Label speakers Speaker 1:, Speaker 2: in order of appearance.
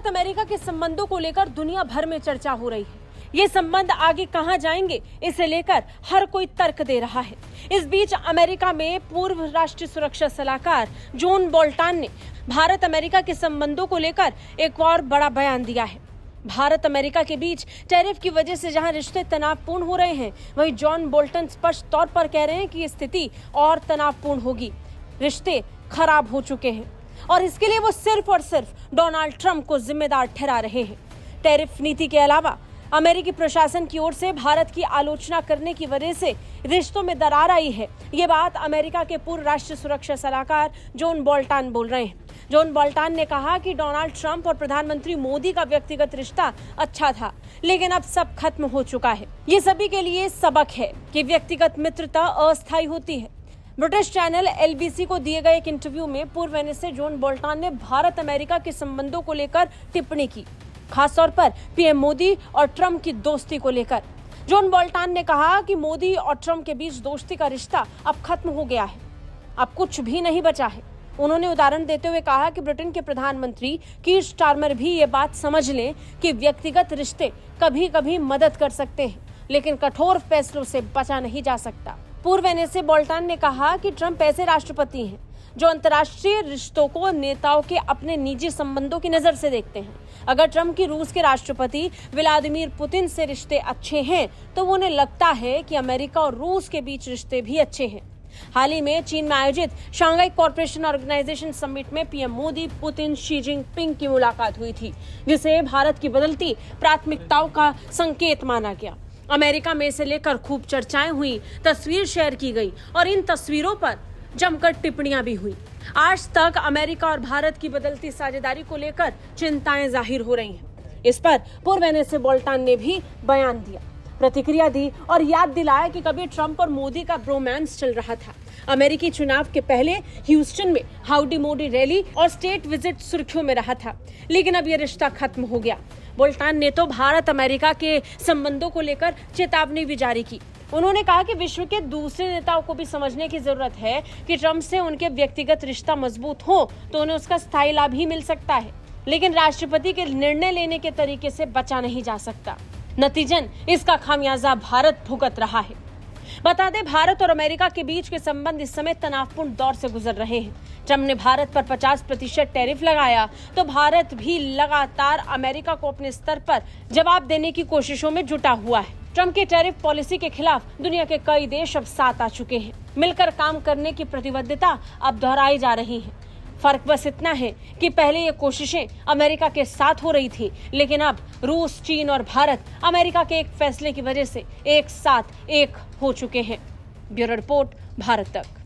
Speaker 1: America के संबंधों को लेकर दुनिया भर में चर्चा हो रही है। ये संबंध आगे कहां जाएंगे, इसे लेकर हर कोई तर्क दे रहा है। इस बीच अमेरिका में पूर्व राष्ट्रीय सुरक्षा सलाहकार जॉन बोल्टन ने भारत अमेरिका के संबंधों को लेकर एक और बड़ा बयान दिया है। भारत अमेरिका के बीच टैरिफ की वजह से जहां रिश्ते तनावपूर्ण हो रहे हैं, वहीं जॉन बोल्टन स्पष्ट तौर पर कह रहे हैं कि स्थिति और तनावपूर्ण होगी। रिश्ते खराब हो चुके हैं और इसके लिए वो सिर्फ और सिर्फ डोनाल्ड ट्रंप को जिम्मेदार ठहरा रहे हैं। टैरिफ नीति के अलावा अमेरिकी प्रशासन की ओर से भारत की आलोचना करने की वजह से रिश्तों में दरार आई है। ये बात अमेरिका के पूर्व राष्ट्रीय सुरक्षा सलाहकार जॉन बोल्टन बोल रहे हैं। जॉन बोल्टन ने कहा कि डोनाल्ड ट्रंप और प्रधानमंत्री मोदी का व्यक्तिगत रिश्ता अच्छा था, लेकिन अब सब खत्म हो चुका है। ये सभी के लिए सबक है कि व्यक्तिगत मित्रता अस्थायी होती है। ब्रिटिश चैनल LBC को दिए गए एक इंटरव्यू में पूर्व NSA जॉन बोल्टन ने भारत अमेरिका के संबंधों को लेकर टिप्पणी की, खासतौर पर PM मोदी और ट्रंप की दोस्ती को लेकर। जॉन बोल्टन ने कहा कि मोदी और ट्रंप के बीच दोस्ती का रिश्ता अब खत्म हो गया है, अब कुछ भी नहीं बचा है। उन्होंने उदाहरण देते हुए कहा कि ब्रिटेन के प्रधानमंत्री कीर स्टारमर भी ये बात समझ लें कि व्यक्तिगत रिश्ते कभी कभी मदद कर सकते हैं, लेकिन कठोर फैसलों से बचा नहीं जा सकता। पूर्व NSA बोल्टन ने कहा कि ट्रंप ऐसे राष्ट्रपति हैं जो अंतर्राष्ट्रीय रिश्तों को नेताओं के अपने निजी संबंधों की नजर से देखते हैं। अगर ट्रंप की रूस के राष्ट्रपति व्लादिमीर पुतिन से रिश्ते अच्छे हैं, तो उन्हें लगता है कि अमेरिका और रूस के बीच रिश्ते भी अच्छे हैं। हाल ही में चीन में आयोजित शंघाई कोऑपरेशन ऑर्गेनाइजेशन समिट में PM Modi, Putin, Xi Jinping की मुलाकात हुई थी, जिसे भारत की बदलती प्राथमिकताओं का संकेत माना गया। अमेरिका में इसे लेकर खूब चर्चाएं हुई, तस्वीर शेयर की गई और इन तस्वीरों पर जमकर टिप्पणियां भी हुई। आज तक अमेरिका और भारत की बदलती साझेदारी को लेकर चिंताएं जाहिर हो रही हैं। इस पर पूर्व NSA बोल्टन ने भी बयान दिया, प्रतिक्रिया दी और याद दिलाया कि कभी ट्रंप और मोदी का ब्रोमांस चल रहा था। अमेरिकी चुनाव के पहले ह्यूस्टन में हाउडी मोदी रैली और स्टेट विजिट सुर्खियों में रहा था, लेकिन अब यह रिश्ता खत्म हो गया। बोल्टन ने तो भारत अमेरिका के संबंधों को लेकर चेतावनी भी जारी की। उन्होंने कहा कि विश्व के दूसरे नेताओं को भी समझने की जरूरत है कि ट्रंप से उनके व्यक्तिगत रिश्ता मजबूत हो तो उन्हें उसका स्थायी लाभ ही मिल सकता है, लेकिन राष्ट्रपति के निर्णय लेने के तरीके से बचा नहीं जा सकता। नतीजन इसका खामियाजा भारत भुगत रहा है। बता दें, भारत और अमेरिका के बीच के संबंध इस समय तनावपूर्ण दौर से गुजर रहे हैं। ट्रंप ने भारत पर 50% टैरिफ लगाया तो भारत भी लगातार अमेरिका को अपने स्तर पर जवाब देने की कोशिशों में जुटा हुआ है। ट्रंप की टैरिफ पॉलिसी के खिलाफ दुनिया के कई देश अब साथ आ चुके हैं। मिलकर काम करने की प्रतिबद्धता अब दोहराई जा रही है। फर्क बस इतना है कि पहले ये कोशिशें अमेरिका के साथ हो रही थी, लेकिन अब रूस, चीन और भारत अमेरिका के एक फैसले की वजह से एक साथ एक हो चुके हैं। ब्यूरो रिपोर्ट, भारत तक।